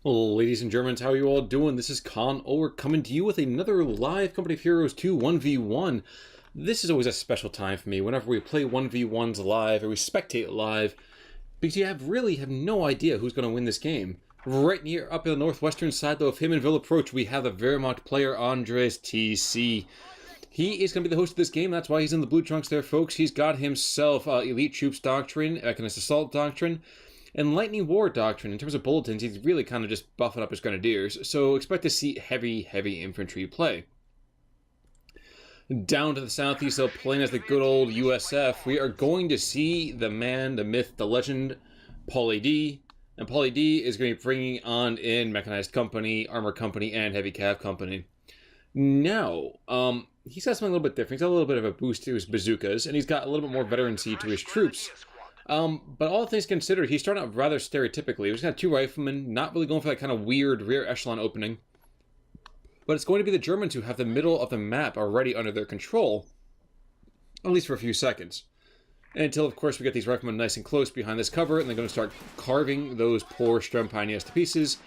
Hello, ladies and Germans, how are you all doing? This is Con Ower coming to you with another live Company of Heroes 2 1v1. This is always a special time for me whenever we play 1v1s live or we spectate live, because you really have no idea who's going to win this game. Right near up in the northwestern side though of Faymonville Approach, we have the Wehrmacht player AndresTC. He is going to be the host of this game. That's why he's in the blue trunks there, folks. He's got himself Elite Troops Doctrine, Mechanist Assault Doctrine, and Lightning War Doctrine. In terms of bulletins, he's really kind of just buffing up his Grenadiers, so expect to see heavy infantry play. Down to the southeast, though, playing as the good old USF, we are going to see the man, the myth, the legend, Paulie D. And Paulie D is going to be bringing on in Mechanized Company, Armor Company, and Heavy Cav Company. Now, he's got something a little bit different. He's got a little bit of a boost to his bazookas, and he's got a little bit more veterancy to his troops. But all things considered, he's starting out rather stereotypically. He's got two riflemen, not really going for that kind of weird rear echelon opening. But it's going to be the Germans who have the middle of the map already under their control, at least for a few seconds. Until, of course, we get these riflemen nice and close behind this cover, and they're going to start carving those poor Sturm Pioneers to pieces,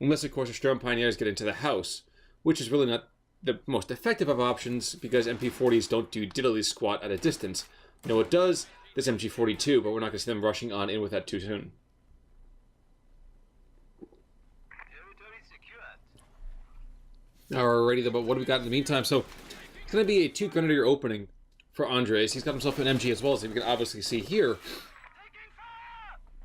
unless, of course, the Sturm Pioneers get into the house, which is really not the most effective of options, because MP40s don't do diddly squat at a distance. You know what does? This MG42, but we're not going to see them rushing on in with that too soon. Alrighty, but what do we got in the meantime? So, it's going to be a 2-grenadier opening for Andres. He's got himself an MG as well, as you can obviously see here.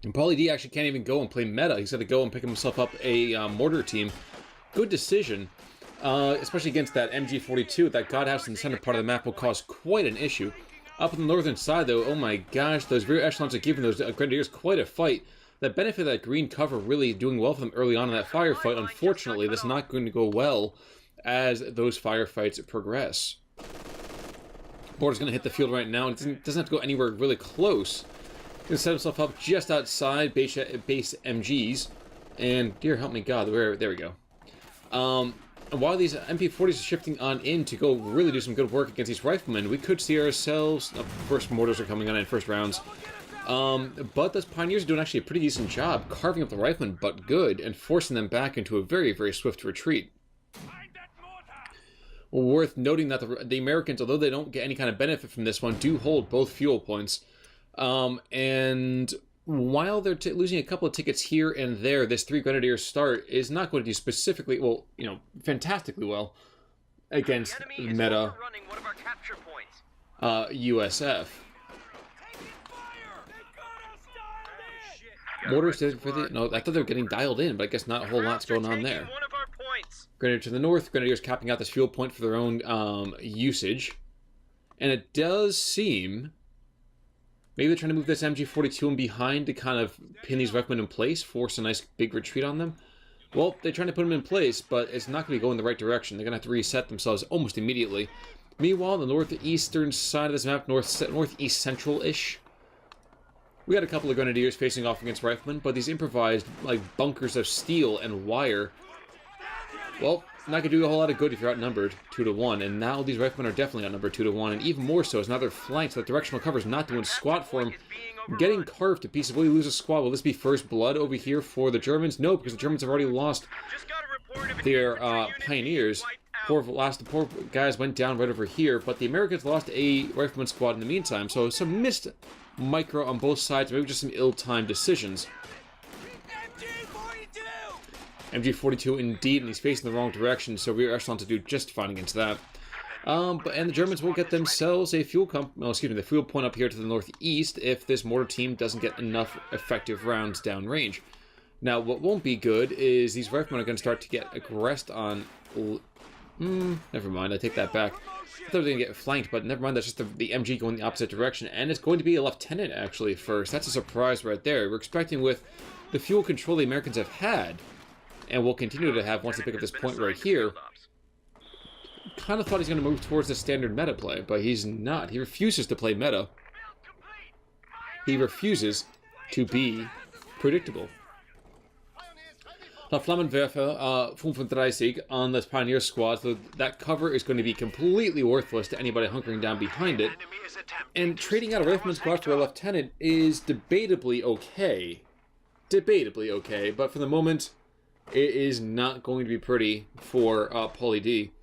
And Paulie D actually can't even go and play meta. He's got to go and pick himself up a mortar team. Good decision, especially against that MG42. That godhouse in the center part of the map will cause quite an issue. Up on the northern side, though, oh my gosh, those rear echelons are giving those Grenadiers quite a fight. The benefit of that green cover really doing well for them early on in that firefight. Unfortunately, that's not going to go well as those firefights progress. Border's going to hit the field right now, and it doesn't have to go anywhere really close. He's going to set himself up just outside base MGs, and dear help me God, there we go. And while these MP40s are shifting on in to go really do some good work against these riflemen, we could see ourselves... first mortars are coming on in first rounds. But those Pioneers are doing actually a pretty decent job carving up the riflemen, but good, and forcing them back into a very swift retreat. Worth noting that the Americans, although they don't get any kind of benefit from this one, do hold both fuel points. And while they're losing a couple of tickets here and there, this 3-grenadier start is not going to do specifically, well, you know, fantastically well against meta USF. Mortars did for the... No, I thought they were getting dialed in, but I guess not a whole lot's going on there. Grenadier to the north. Grenadiers capping out this fuel point for their own usage. And it does seem... Maybe they're trying to move this MG42 in behind to kind of pin these riflemen in place, force a nice big retreat on them. Well, they're trying to put them in place, but it's not going to be going the right direction. They're going to have to reset themselves almost immediately. Meanwhile, on the northeastern side of this map, northeast central-ish, we got a couple of Grenadiers facing off against riflemen, but these improvised, like, bunkers of steel and wire, well, not going to do a whole lot of good if you're outnumbered 2-to-1, and now these riflemen are definitely outnumbered 2-to-1, and even more so as now they're flanked, so that directional cover is not doing squat for them. Getting carved to pieces. Will he lose a squad? Will this be first blood over here for the Germans? No, because the Germans have already lost their Pioneers. The poor guys went down right over here, but the Americans lost a rifleman squad in the meantime, so some missed micro on both sides, maybe just some ill-timed decisions. MG42 indeed, and he's facing the wrong direction, so rear echelon to do just fine against that. And the Germans will get themselves a fuel the fuel point up here to the northeast if this mortar team doesn't get enough effective rounds downrange. Now, what won't be good is these riflemen are going to start to get aggressed on... never mind, I take that back. I thought they were going to get flanked, but never mind, that's just the MG going the opposite direction. And it's going to be a lieutenant, actually, first. That's a surprise right there. We're expecting with the fuel control the Americans have had, and will continue to have once they pick up this point right here. Kind of thought he's going to move towards the standard meta play, but he's not. He refuses to play meta. He refuses to be predictable. Now, Flammenwerfer 35 on this Pioneer squad, so that cover is going to be completely worthless to anybody hunkering down behind it. And trading out a rifleman squad for a lieutenant is debatably okay. But for the moment, It is not going to be pretty for Pauly D.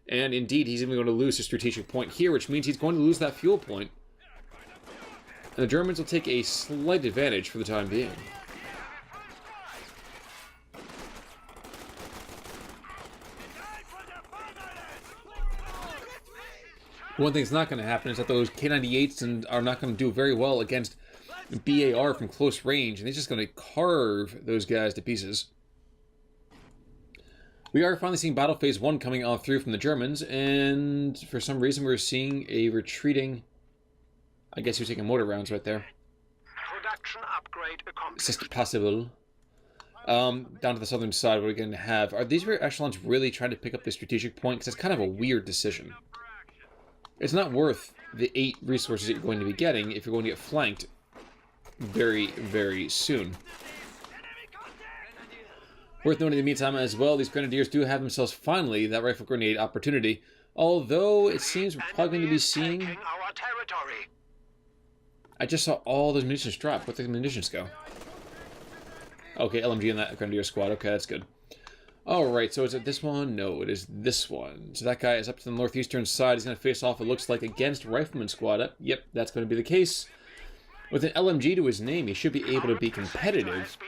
And indeed, he's even going to lose his strategic point here, which means he's going to lose that fuel point. And the Germans will take a slight advantage for the time being. One thing that's not going to happen is that those K98s are not going to do very well against BAR from close range, and they're just going to carve those guys to pieces. We are finally seeing Battle Phase 1 coming off through from the Germans, and for some reason we're seeing a retreating... I guess you're taking mortar rounds right there. Production upgrade accomplished. C'est possible. Down to the southern side, what are we going to have? Are these rear echelons really trying to pick up the strategic point? Because it's kind of a weird decision. It's not worth the 8 resources that you're going to be getting if you're going to get flanked very, very soon. Worth noting in the meantime as well, these Grenadiers do have themselves finally that rifle grenade opportunity. Although it seems we're probably going to be seeing... I just saw all those munitions drop. Where'd the munitions go? Okay, LMG in that Grenadier squad. Okay, that's good. Alright, so is it this one? No, it is this one. So that guy is up to the northeastern side. He's going to face off, it looks like, against Rifleman Squad. Yep, that's going to be the case. With an LMG to his name, he should be able to be competitive.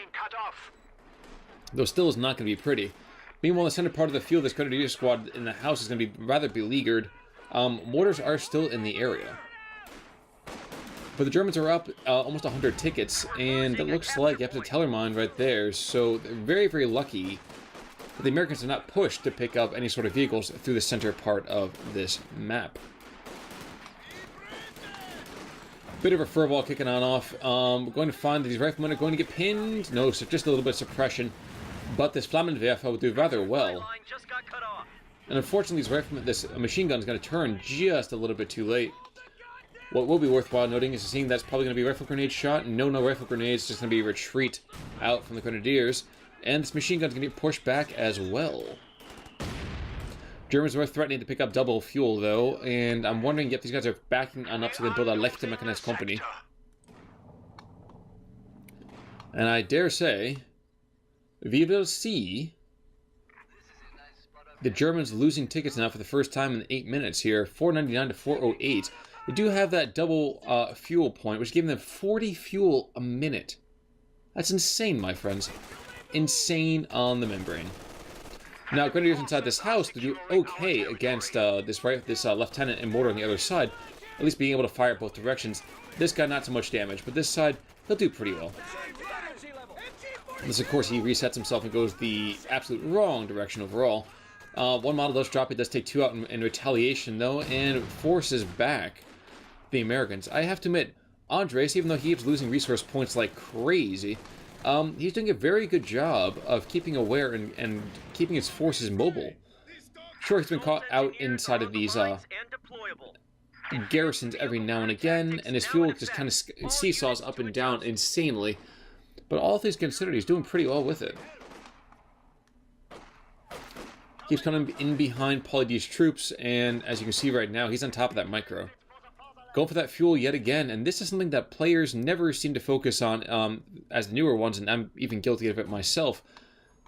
Though still is not going to be pretty. Meanwhile, the center part of the field, this Grenadier Squad in the house is going to be rather beleaguered. Mortars are still in the area. But the Germans are up almost 100 tickets, and it looks like you have to Tellermine right there. So they're very, very lucky that the Americans are not pushed to pick up any sort of vehicles through the center part of this map. Bit of a furball kicking on off. We're going to find that these riflemen are going to get pinned. No, so just a little bit of suppression. But this Flammenwerfer will do rather well. And unfortunately, these riflemen, this machine gun is going to turn just a little bit too late. What will be worthwhile noting is seeing that's probably going to be a rifle grenade shot. No rifle grenades, just going to be a retreat out from the Grenadiers. And this machine gun is going to be pushed back as well. Germans were threatening to pick up double fuel, though, and I'm wondering if these guys are backing on up so they build a Leichte Mechanized Company. And I dare say, we will see the Germans losing tickets now for the first time in 8 minutes here, 499 to 408. They do have that double fuel point, which is giving them 40 fuel a minute. That's insane, my friends. Insane on the membrane. Now, Grenadiers inside this house to do okay against this lieutenant and mortar on the other side, at least being able to fire both directions. This guy, not so much damage, but this side, he'll do pretty well. Unless, of course, he resets himself and goes the absolute wrong direction overall. One model does drop. It does take 2 out in retaliation, though, and forces back the Americans. I have to admit, Andres, even though he keeps losing resource points like crazy, he's doing a very good job of keeping aware and keeping his forces mobile. Sure, he's been caught out inside of these garrisons every now and again, and his fuel just kind of seesaws up and down insanely. But all things considered, he's doing pretty well with it. Keeps coming in behind Pauly D's troops, and as you can see right now, he's on top of that micro. Going for that fuel yet again, and this is something that players never seem to focus on as newer ones, and I'm even guilty of it myself,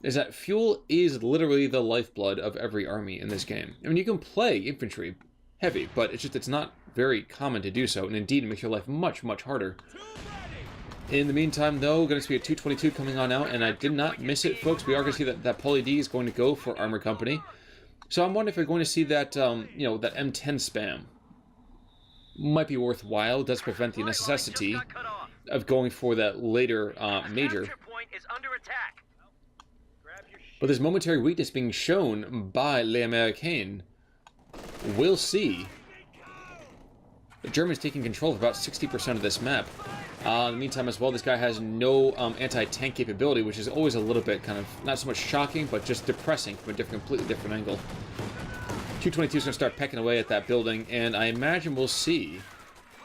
is that fuel is literally the lifeblood of every army in this game. I mean, you can play infantry heavy, but it's not very common to do so, and indeed it makes your life much, much harder. In the meantime, though, going to be a 222 coming on out, and I did not miss it, folks. We are going to see that Pauly D is going to go for Armor Company. So I'm wondering if we're going to see that, you know, that M10 spam. Might be worthwhile. It does prevent the necessity of going for that later major. But this momentary weakness being shown by Les Américains, we'll see. The Germans taking control of about 60% of this map. In the meantime as well, this guy has no anti-tank capability, which is always a little bit kind of, not so much shocking, but just depressing from a completely different angle. 222 is going to start pecking away at that building, and I imagine we'll see...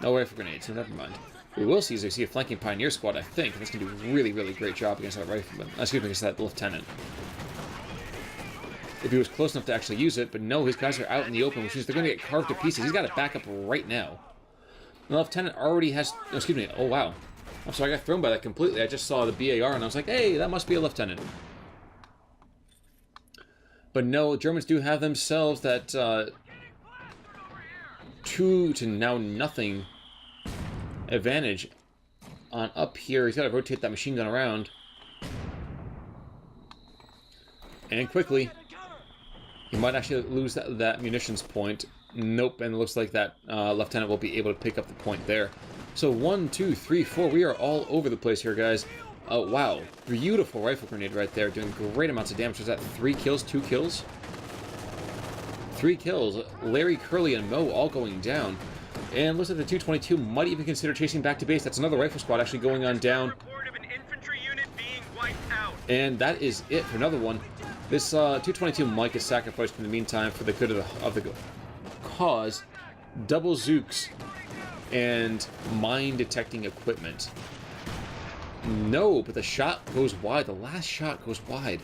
No rifle grenades, so never mind. We will see as we see a flanking Pioneer squad, I think, and that's going to do a really, really great job against that rifleman. Excuse me, against that lieutenant. If he was close enough to actually use it, but no, his guys are out in the open, which means they're going to get carved to pieces. He's got to back up right now. The lieutenant already has... Oh, excuse me. Oh, wow. I'm sorry, I got thrown by that completely. I just saw the BAR, and I was like, hey, that must be a lieutenant. But no, Germans do have themselves that 2 to now nothing advantage on up here. He's got to rotate that machine gun around. And quickly. He might actually lose that munitions point. Nope, and it looks like that lieutenant will be able to pick up the point there. So 1, 2, 3, 4. We are all over the place here, guys. Oh, wow. Beautiful rifle grenade right there, doing great amounts of damage. Was that 3 kills, 2 kills? 3 kills. Larry, Curly, and Mo all going down. And looks like the 222 might even consider chasing back to base. That's another rifle squad actually going on down. And that is it for another one. This 222 might get sacrificed in the meantime for the good of the cause. Double Zooks and mine detecting equipment. No, but the shot goes wide. The last shot goes wide.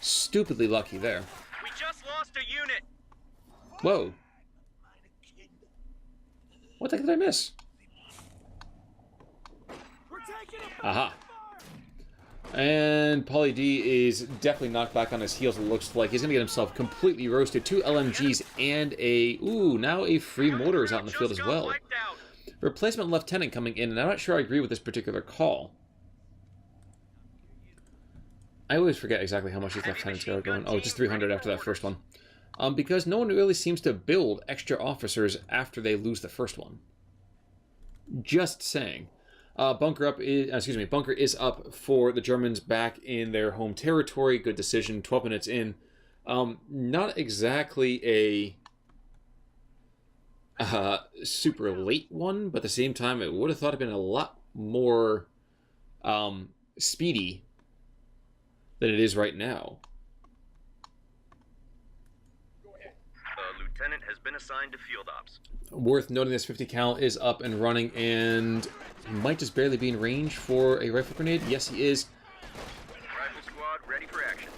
Stupidly lucky there. We just lost a unit. Whoa. What the heck did I miss? Aha. And Pauly D is definitely knocked back on his heels, it looks like. He's going to get himself completely roasted. 2 LMGs and a... Ooh, now a free mortar is out in the field as well. Replacement lieutenant coming in, and I'm not sure I agree with this particular call. I always forget exactly how much these lieutenants are going. Oh, just 300 after that first one. Because no one really seems to build extra officers after they lose the first one. Just saying. Bunker is up for the Germans back in their home territory. Good decision. 12 minutes in. Not exactly a super late one, but at the same time, it would have thought it'd been a lot more speedy than it is right now. Lieutenant has been assigned to field ops. Worth noting this 50 cal is up and running and might just barely be in range for a rifle grenade. Yes, he is. Rifle squad ready for action.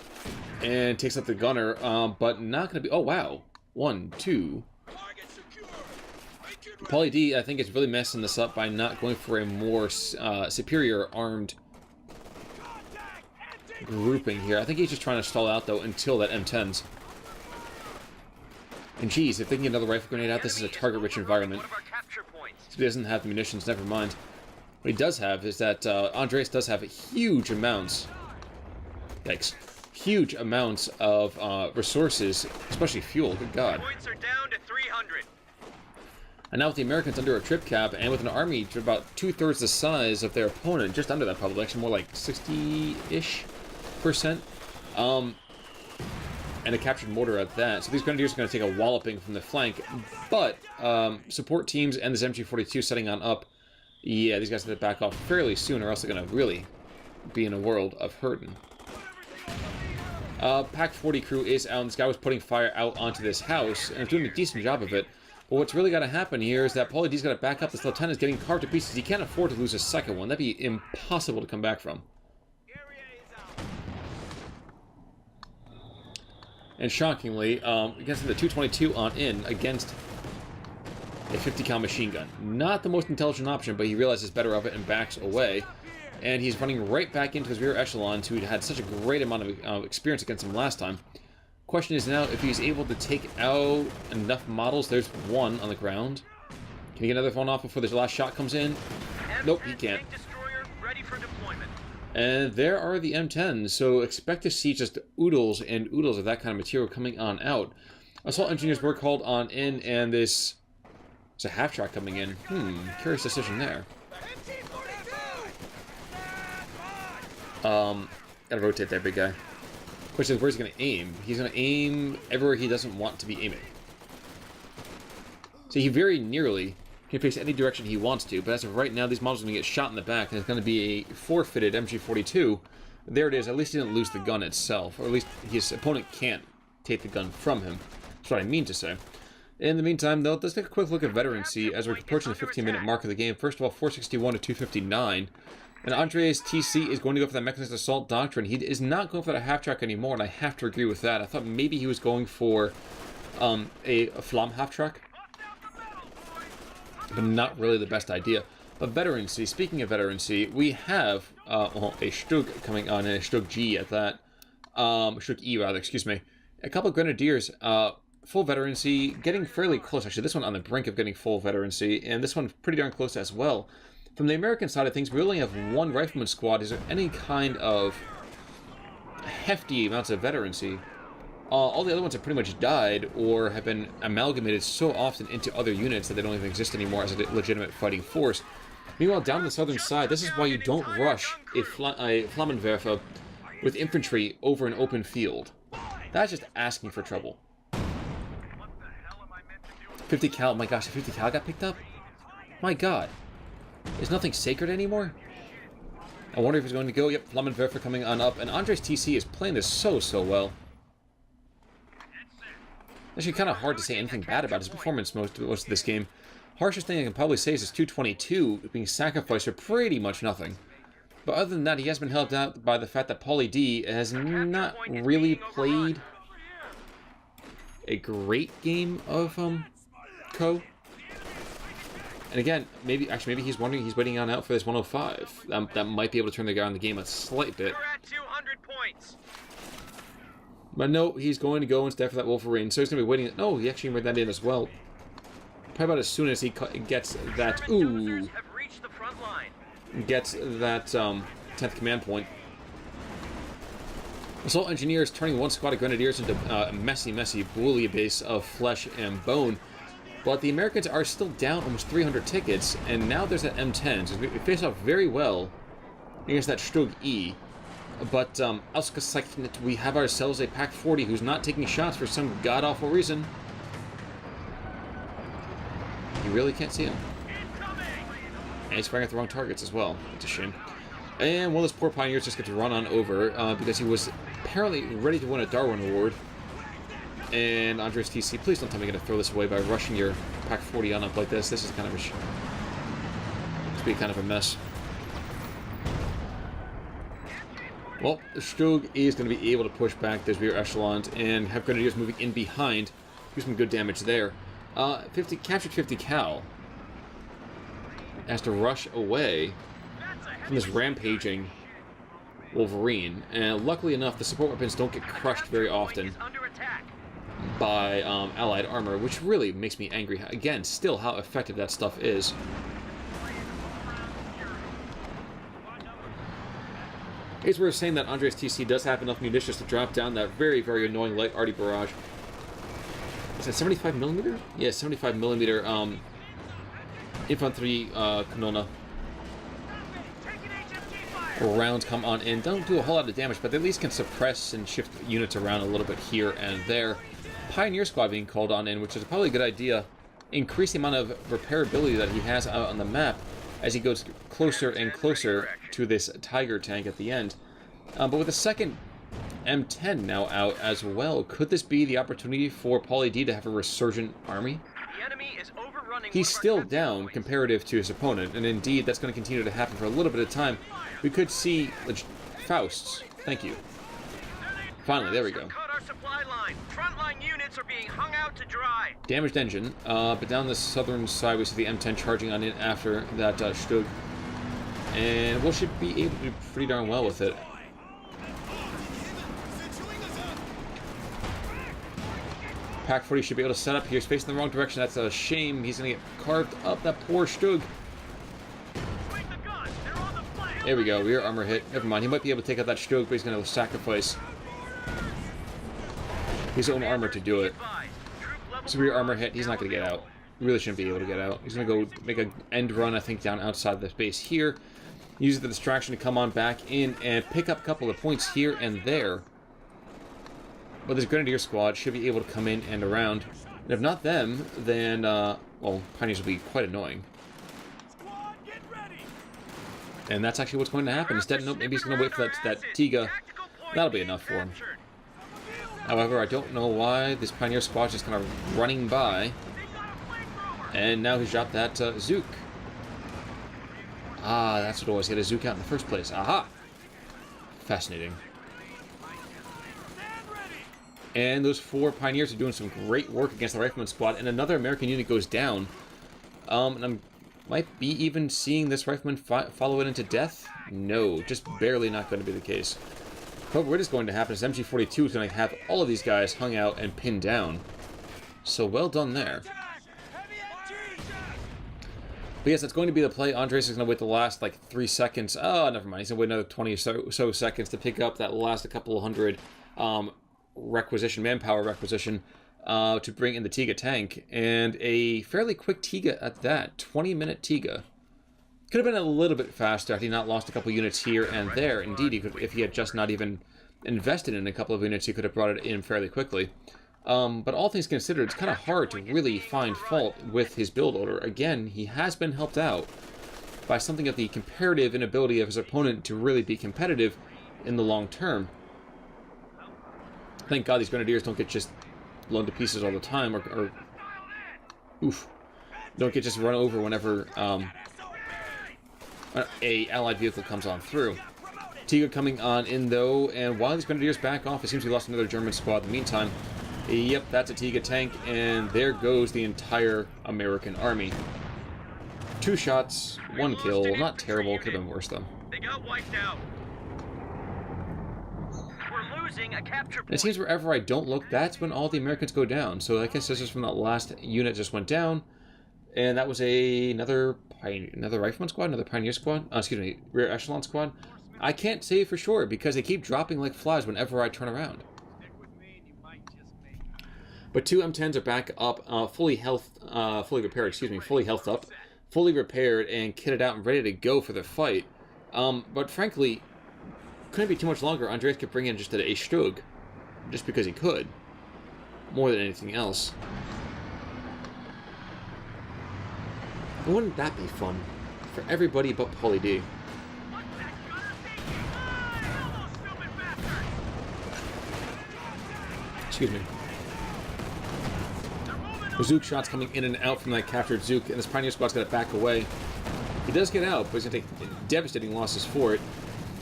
And takes up the gunner, but not going to be... Oh, wow. 1, 2. Pauly D, I think, is really messing this up by not going for a more superior armed grouping here. I think he's just trying to stall out, though, until that M10's. And geez, if they can get another rifle grenade out, this is a target-rich environment. So he doesn't have the munitions, never mind. What he does have is that Andres does have huge amounts... Yikes. Huge amounts of resources, especially fuel, good God. Points are down to 300. And now with the Americans under a trip cap, and with an army to about 2/3 the size of their opponent, just under that probably, actually more like 60-ish%. And a captured mortar at that. So these Grenadiers are going to take a walloping from the flank. But support teams and this MG42 setting on up, yeah, these guys have to back off fairly soon or else they're going to really be in a world of hurting. Pack 40 crew is out, and this guy was putting fire out onto this house, and doing a decent job of it. But what's really got to happen here is that Pauly D's got to back up. This lieutenant's getting carved to pieces. He can't afford to lose a second one. That'd be impossible to come back from. And shockingly, against the 222 on in against a 50 cal machine gun. Not the most intelligent option, but he realizes better of it and backs away. And he's running right back into his rear echelons, who had such a great amount of experience against him last time. Question is now if he's able to take out enough models. There's one on the ground. Can he get another one off before the last shot comes in? Nope, he can't. Ready for deployment. And there are the M10s, so expect to see just oodles and oodles of that kind of material coming on out. Assault engineers were called on in, and this... It's a half-track coming in. Curious decision there. Gotta rotate that big guy. Question is, where's he gonna aim? He's gonna aim everywhere he doesn't want to be aiming. So he very nearly can face any direction he wants to, but as of right now, these models are gonna get shot in the back, and it's gonna be a forfeited MG42. There it is. At least he didn't lose the gun itself, or at least his opponent can't take the gun from him. That's what I mean to say. In the meantime, though, let's take a quick look at veterancy as we're approaching the 15-minute mark of the game. First of all, 461 to 259. And AndresTC is going to go for that mechanized assault doctrine. He is not going for that half-track anymore, and I have to agree with that. I thought maybe he was going for a Flam half-track, but not really the best idea. But veterancy, speaking of veterancy, we have a Stug coming on, and a Stug G at that. Stug E, rather, excuse me. A couple of Grenadiers, full veterancy, getting fairly close. Actually, this one on the brink of getting full veterancy, and this one pretty darn close as well. From the American side of things, we only have one rifleman squad. Is there any kind of hefty amounts of veterancy? All the other ones have pretty much died or have been amalgamated so often into other units that they don't even exist anymore as a legitimate fighting force. Meanwhile, down on the southern side, this is why you don't rush a Flammenwerfer with infantry over an open field. That's just asking for trouble. 50 cal, my gosh, the 50 cal got picked up? My god. Is nothing sacred anymore? I wonder if he's going to go. Yep, Flammenwerfer coming on up, and AndresTC is playing this so well. Actually, kind of hard to say anything bad about his performance most of this game. Harshest thing I can probably say is his 222 being sacrificed for pretty much nothing. But other than that, he has been helped out by the fact that Pauly D has not really played a great game of Co. And again, maybe he's wondering, he's waiting on out for this 105. That might be able to turn the guy on the game a slight bit. You're at 200 points. But no, he's going to go instead for that Wolverine. So he's going to be waiting. No, he actually read that in as well. Probably about as soon as he gets that. Ooh. Gets that 10th command point. Assault engineers turning one squad of grenadiers into a messy bouillabaisse of flesh and bone. But the Americans are still down almost 300 tickets, and now there's that M10. So we face off very well against that Stug E. But ausgezeichnet, we have ourselves a Pack 40 who's not taking shots for some god-awful reason. You really can't see him. And he's firing at the wrong targets as well. It's a shame. And one of those poor pioneers just gets run on over because he was apparently ready to win a Darwin Award. And AndresTC, please don't tell me you're going to throw this away by rushing your Pack 40 on up like this. This is kind of it's be kind of a mess. Well, the Stug is going to be able to push back those rear echelons and have grenadiers moving in behind. Do some good damage there. Captured 50 cal. Has to rush away from this rampaging Wolverine. And luckily enough, the support weapons don't get crushed very often by allied armor, which really makes me angry. Again, still how effective that stuff is. It's worth saying that AndresTC does have enough munitions to drop down that very annoying light arty barrage. Is that 75mm? Yeah, 75mm infantry Kanona. Rounds come on in. Don't do a whole lot of damage, but they at least can suppress and shift units around a little bit here and there. Pioneer Squad being called on in, which is probably a good idea. Increase the amount of repairability that he has out on the map as he goes closer and closer to this Tiger tank at the end. But with the second M10 now out as well, could this be the opportunity for Pauly D to have a resurgent army? The enemy is overrunning. He's still down comparative to his opponent, and indeed that's going to continue to happen for a little bit of time. We could see Fausts. Thank you. Finally, there we go. Cut our supply line. Frontline units are being hung out to dry. Damaged engine, but down the southern side we see the M10 charging on in after that Stug. And we should be able to do pretty darn well with it. Pack 40 should be able to set up here. He's facing the wrong direction. That's a shame. He's going to get carved up. That poor Stug. There we go. Rear armor hit. Never mind. He might be able to take out that Stug, but he's going to sacrifice his own armor to do it. So rear armor hit. He's not going to get out. He really shouldn't be able to get out. He's going to go make an end run, I think, down outside the base here. Use the distraction to come on back in and pick up a couple of points here and there. But this Grenadier squad should be able to come in and around. And if not them, then, well, Pioneers will be quite annoying. And that's actually what's going to happen. Instead, nope, maybe he's going to wait for that Tiga. That'll be enough for him. However, I don't know why this Pioneer squad is just kind of running by. And now he's dropped that Zook. Ah, that's what it was. He had a Zook out in the first place. Aha! Fascinating. And those four Pioneers are doing some great work against the Rifleman squad, and another American unit goes down. And I might be even seeing this Rifleman follow it into death? No, just barely not going to be the case. But what is going to happen is MG42 is going to have all of these guys hung out and pinned down. So well done there. But yes, that's going to be the play. Andres is going to wait the last, like, 3 seconds. Oh, never mind. He's going to wait another 20 or so seconds to pick up that last couple of hundred manpower requisition to bring in the Tiga tank. And a fairly quick Tiga at that. 20-minute Tiga. Could have been a little bit faster had he not lost a couple units here and there. Indeed, he could, if he had just not even invested in a couple of units, he could have brought it in fairly quickly. But all things considered, it's kind of hard to really find fault with his build order. Again, he has been helped out by something of the comparative inability of his opponent to really be competitive in the long term. Thank God these Grenadiers don't get just blown to pieces all the time, or don't get just run over whenever a allied vehicle comes on through. Tiga coming on in though, and while these Grenadiers back off, it seems we lost another German squad in the meantime. Yep, that's a Tiga tank, and there goes the entire American army. 2 shots, 1 kill. Not terrible, could have been worse though. They got wiped out. We're losing a capture point. It seems wherever I don't look, that's when all the Americans go down. So I guess this is from that last unit just went down. And that was another Rifleman squad, another Pioneer squad, Rear Echelon squad. I can't say for sure because they keep dropping like flies whenever I turn around. But 2 M10s are back up, fully healthed up, fully repaired and kitted out and ready to go for the fight. But frankly, couldn't be too much longer. Andres could bring in just a Stug, just because he could, more than anything else. And wouldn't that be fun for everybody but Paulie D? Excuse me. The Zook shots coming in and out from that captured Zook, and this Pioneer squad's got to back away. He does get out, but he's going to take devastating losses for it.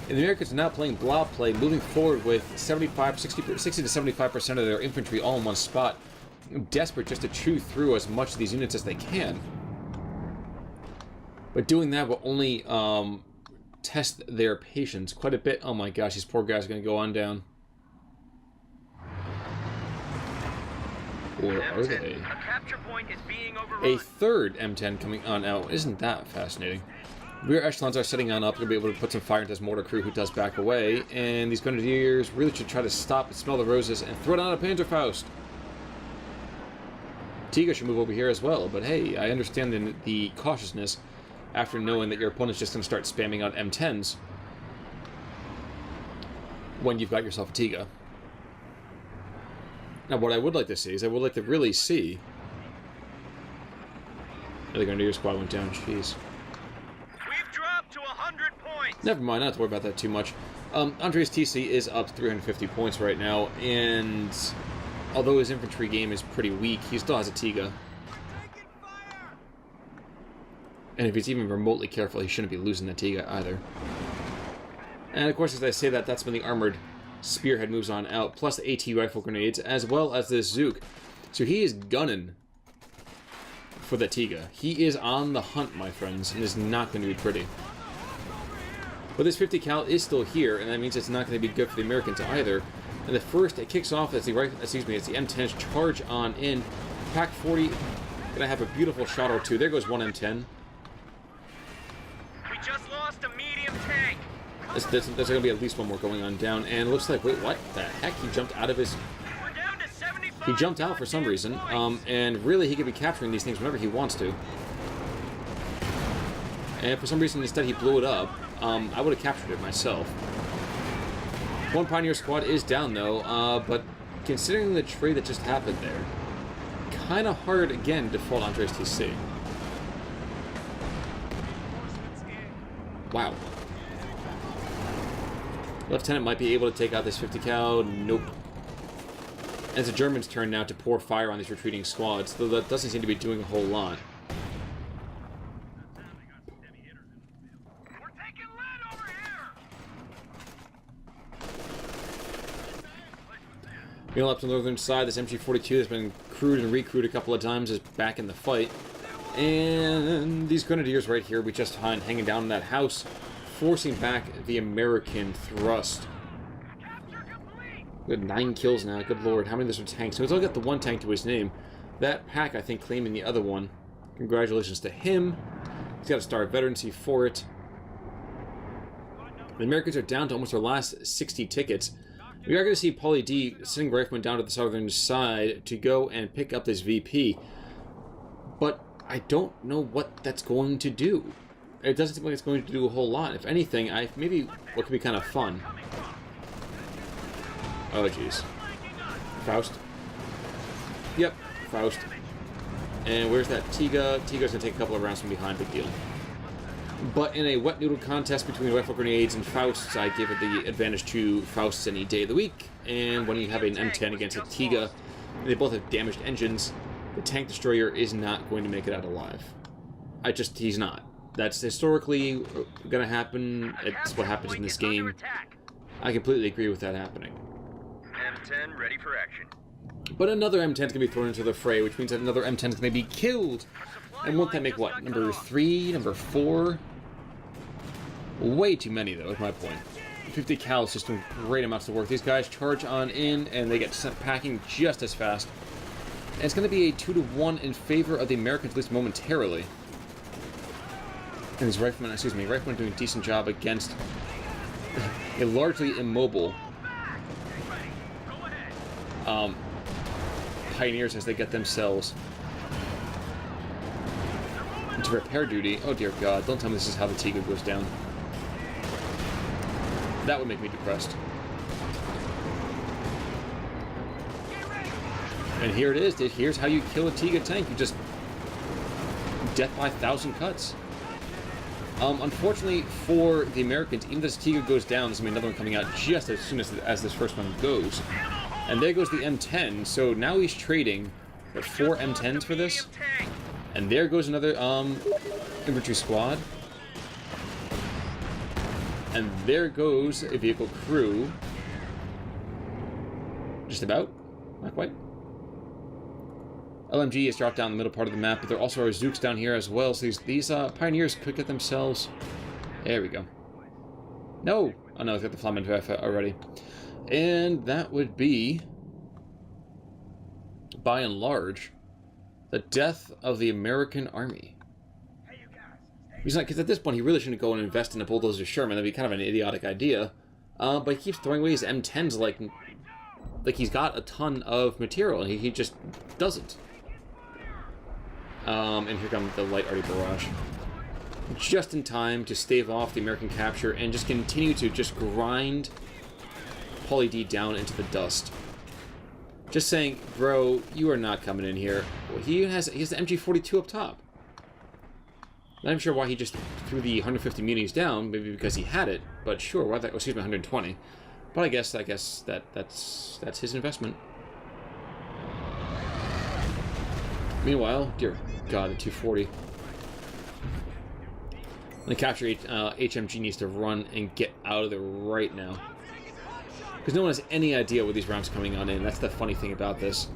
And the Americans are now playing blob play, moving forward with 60 to 75% of their infantry all in one spot, desperate just to chew through as much of these units as they can. But doing that will only test their patience quite a bit. Oh my gosh, these poor guys are going to go on down. Or are they? A third M10 coming on out. Isn't that fascinating? Rear echelons are setting on up. They'll be able to put some fire into this mortar crew who does back away. And these Grenadiers really should try to stop and smell the roses and throw down a Panzerfaust. Tiga should move over here as well. But hey, I understand the cautiousness after knowing that your opponent's just going to start spamming out M10s when you've got yourself a Tiga. Now, what I would like to see is I would like to really see... The Grenadier squad went down. Jeez. We've dropped to 100 points. Never mind, not to worry about that too much. AndresTC is up 350 points right now, and although his infantry game is pretty weak, he still has a Tiga. And if he's even remotely careful, he shouldn't be losing the Tiga either. And of course, as I say that, that's when the armored spearhead moves on out, plus the AT rifle grenades, as well as this Zook. So he is gunning for the Tiga. He is on the hunt, my friends, and is not going to be pretty. But this 50 cal is still here, and that means it's not going to be good for the Americans either. And the first it kicks off as the M10s charge on in. Pack 40 gonna have a beautiful shot or two. There goes one M10. We just lost a medium tank. There's going to be at least one more going on down, and it looks like, wait, what the heck? He jumped out of his... We're down to 75. He jumped out for some reason, and really he could be capturing these things whenever he wants to. And for some reason, instead he blew it up. I would have captured it myself. One Pioneer squad is down, though, but considering the trade that just happened there, kind of hard, again, to fault AndresTC. Wow. Lieutenant might be able to take out this 50 cal. Nope. And it's the Germans' turn now to pour fire on these retreating squads, though that doesn't seem to be doing a whole lot. We're taking lead over here. Meanwhile, up to the northern side, this MG42 has been crewed and recrewed a couple of times, is back in the fight. And these Grenadiers right here, we just hanging down in that house, forcing back the American thrust. Good 9 kills now. Good lord. How many of those are tanks? So he's only got the 1 tank to his name. That pack, I think, claiming the other one. Congratulations to him. He's got a star of veterancy for it. The Americans are down to almost their last 60 tickets. We are going to see Paulie D sending Rifleman down to the southern side to go and pick up this VP. But I don't know what that's going to do. It doesn't seem like it's going to do a whole lot. If anything, maybe what could be kind of fun. Oh, jeez. Faust. Yep, Faust. And where's that Tiga? Tiga's going to take a couple of rounds from behind. Big deal. But in a wet noodle contest between rifle grenades and Fausts, I give it the advantage to Fausts any day of the week. And when you have an M10 against a Tiga, they both have damaged engines, the tank destroyer is not going to make it out alive. He's not. That's historically going to happen. It's what happens in this game. I completely agree with that happening. M10 ready for action. But another M10 is going to be thrown into the fray, which means that another M10 is going to be killed. And won't that make what? Number 3? Number 4? Way too many, though, is my point. 50 cal is just doing great amounts of work. These guys charge on in, and they get sent packing just as fast. And it's going to be a 2-to-1 in favor of the Americans, at least momentarily. And these riflemen, riflemen doing a decent job against a largely immobile Pioneers as they get themselves into repair duty. Oh dear God, don't tell me this is how the Tiga goes down. That would make me depressed. And here it is. Here's how you kill a Tiga tank. You just death by 1,000 cuts. Unfortunately for the Americans, even as Tiga goes down, there's going to be another one coming out just as soon as this first one goes. And there goes the M10. So now he's trading 4 M10s for this. And there goes another infantry squad. And there goes a vehicle crew. Just about. Not quite. LMG is dropped down in the middle part of the map, but there also are Zooks down here as well. So these Pioneers could get themselves... There we go. No! Oh no, they've got the Flammenwerfer already. And that would be, by and large, the death of the American Army. He's not, because at this point he really shouldn't go and invest in a bulldozer Sherman. That'd be kind of an idiotic idea. But he keeps throwing away his M10s like he's got a ton of material, and he just doesn't. And here comes the light arty barrage. Just in time to stave off the American capture and just continue to just grind Paulie D down into the dust. Just saying, bro, you are not coming in here. He has the MG42 up top. Not even sure why he just threw the 150 munis down, maybe because he had it, but sure, why that, excuse me, 120. But I guess that's his investment. Meanwhile, dear God, the 240. The capture HMG needs to run and get out of there right now. Because no one has any idea where these rounds are coming on in. That's the funny thing about this.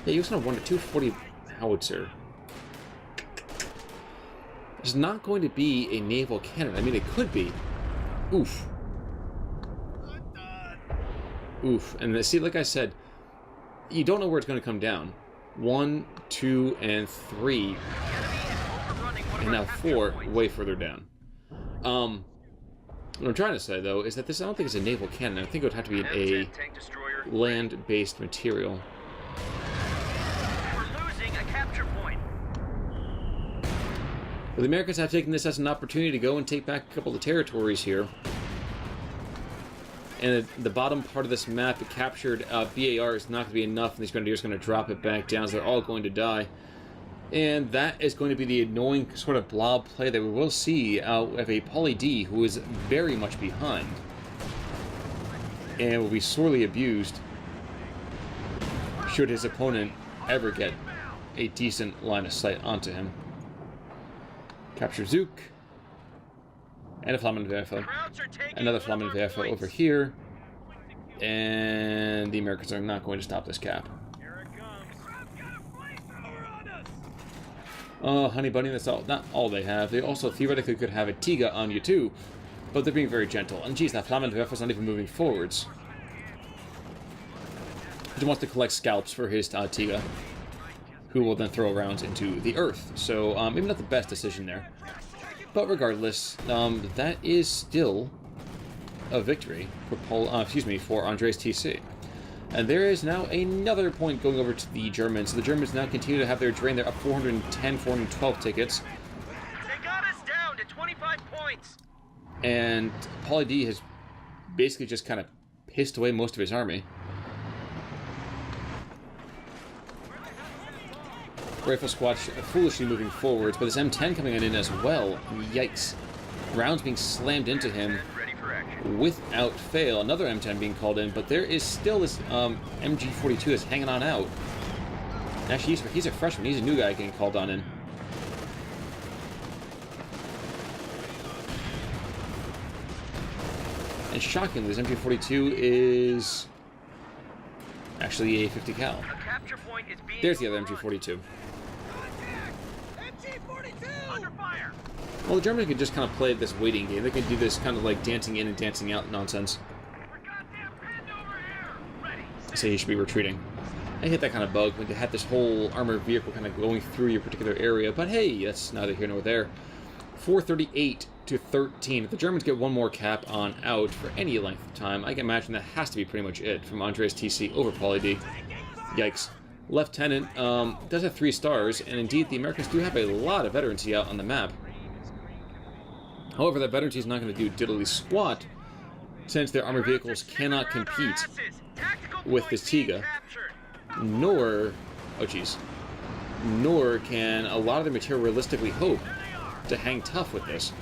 Yeah, you also have 240 howitzer. There's not going to be a naval cannon. I mean, it could be. Oof. Oof. And see, like I said, you don't know where it's going to come down. 1, 2, and 3. And now 4, way further down. What I'm trying to say, though, is that this, I don't think it's a naval cannon. I think it would have to be a land-based material. We're losing a capture point. But the Americans have taken this as an opportunity to go and take back a couple of territories here. And the bottom part of this map, the captured BAR is not going to be enough, and these Grenadiers are going to drop it back down, so they're all going to die. And that is going to be the annoying sort of blob play that we will see out of a Paulie D, who is very much behind. And will be sorely abused should his opponent ever get a decent line of sight onto him. Capture Zook. And a Flammenwerfer. Another Flammenwerfer over here. And the Americans are not going to stop this cap. Oh, honey bunny, that's all, not all they have. They also theoretically could have a Tiga on you too. But they're being very gentle. And geez, that Faymonville is not even moving forwards. He wants to collect scalps for his Tiga, who will then throw rounds into the earth. So maybe not the best decision there. But regardless, that is still a victory for for AndresTC. And there is now another point going over to the Germans. So the Germans now continue to have their drain. They're up 410, 412 tickets. They got us down to 25 points. And Pauly D has basically just kind of pissed away most of his army. Rifle squad foolishly moving forwards, but this M10 coming in as well. Yikes. Rounds being slammed into him without fail. Another M10 being called in, but there is still this MG42 that's hanging on out. Actually, he's a freshman. He's a new guy getting called on in. And shockingly, this MG42 is actually a 50 cal. There's the other MG42. Well, the Germans can just kind of play this waiting game. They can do this kind of like dancing in and dancing out nonsense. I say he should be retreating. I hate that kind of bug when they have this whole armored vehicle kind of going through your particular area. But hey, that's neither here nor there. 438 to 13. If the Germans get one more cap on out for any length of time, I can imagine that has to be pretty much it from AndresTC over Pauly D. Yikes. Lieutenant does have 3 stars, and indeed the Americans do have a lot of veterancy out on the map. However, that veterancy is not going to do diddly squat, since their armored vehicles cannot compete with this Tiga, nor can a lot of the material realistically hope to hang tough with this.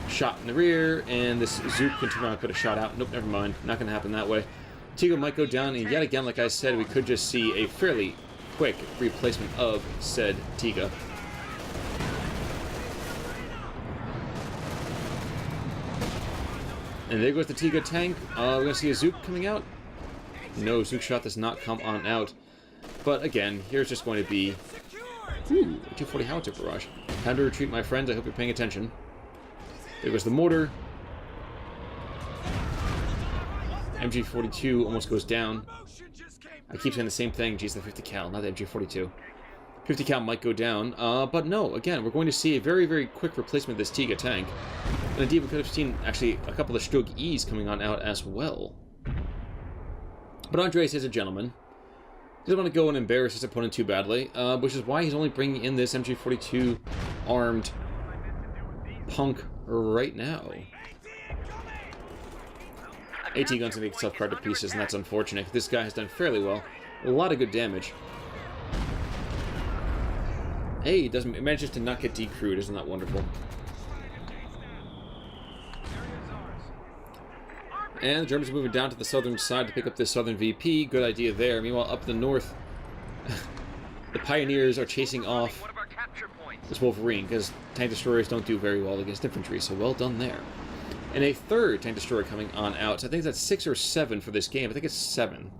Shot in the rear, and this Zook can turn around and put a shot out. Nope, never mind. Not going to happen that way. Tiga might go down, and yet again, like I said, we could just see a fairly quick replacement of said Tiga. And there goes the Tiga tank. We're going to see a Zook coming out. No, Zook shot does not come on out. But again, here's just going to be... Ooh, a 240 howitzer barrage. Time to retreat, my friends. I hope you're paying attention. There goes the mortar. MG42 almost goes down. I keep saying the same thing. Geez, the 50 cal, not the MG42. 50 cal might go down, but no, again, we're going to see a very, very quick replacement of this Tiga tank. And indeed, we could have seen, actually, a couple of Stroke E's coming on out as well. But Andres is a gentleman. He doesn't want to go and embarrass his opponent too badly, which is why he's only bringing in this MG42 armed punk right now. AT gun's gonna get itself carved to pieces, and that's unfortunate. This guy has done fairly well. A lot of good damage. Hey, it manages to not get decrewed. Isn't that wonderful? And the Germans are moving down to the southern side to pick up this southern VP. Good idea there. Meanwhile, up the north, the Pioneers are chasing off this Wolverine, because tank destroyers don't do very well against infantry, so well done there. And a third tank destroyer coming on out. So I think that's 6 or 7 for this game. I think it's 7.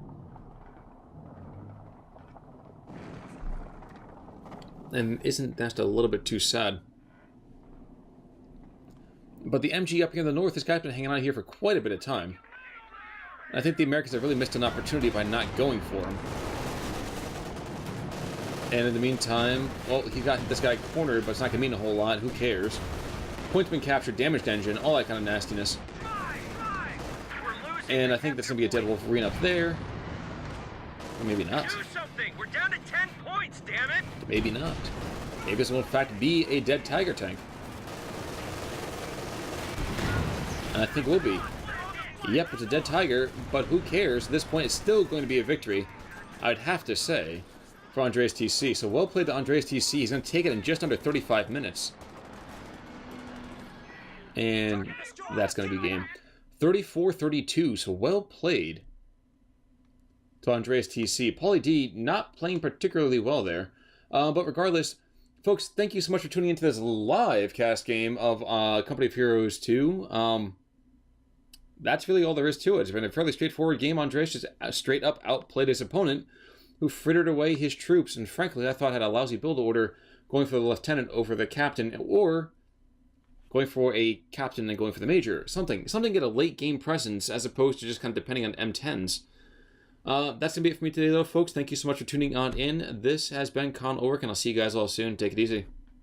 And isn't that a little bit too sad? But the MG up here in the north, this guy's been hanging on here for quite a bit of time. I think the Americans have really missed an opportunity by not going for him. And in the meantime, well, he got this guy cornered, but it's not going to mean a whole lot. Who cares? Point's been captured, damaged engine, all that kind of nastiness. And I think that's going to be a dead Wolverine up there. Or maybe not. We're down to 10 points, damn it! Maybe not. Maybe this will in fact be a dead Tiger tank. And I think it will be. Yep, it's a dead Tiger, but who cares? At this point, it's still going to be a victory, I'd have to say, for AndresTC. So well played to AndresTC. He's going to take it in just under 35 minutes. And that's going to be game. 34-32, so well played to AndresTC. Pauly D not playing particularly well there. But regardless, folks, thank you so much for tuning into this live cast game of Company of Heroes 2. That's really all there is to it. It's been a fairly straightforward game. Andres just straight up outplayed his opponent, who frittered away his troops, and frankly, I thought had a lousy build order going for the lieutenant over the captain, or going for a captain and going for the major. Something get a late game presence as opposed to just kind of depending on M10s. That's going to be it for me today, though, folks. Thank you so much for tuning on in. This has been Con Ulrich, and I'll see you guys all soon. Take it easy.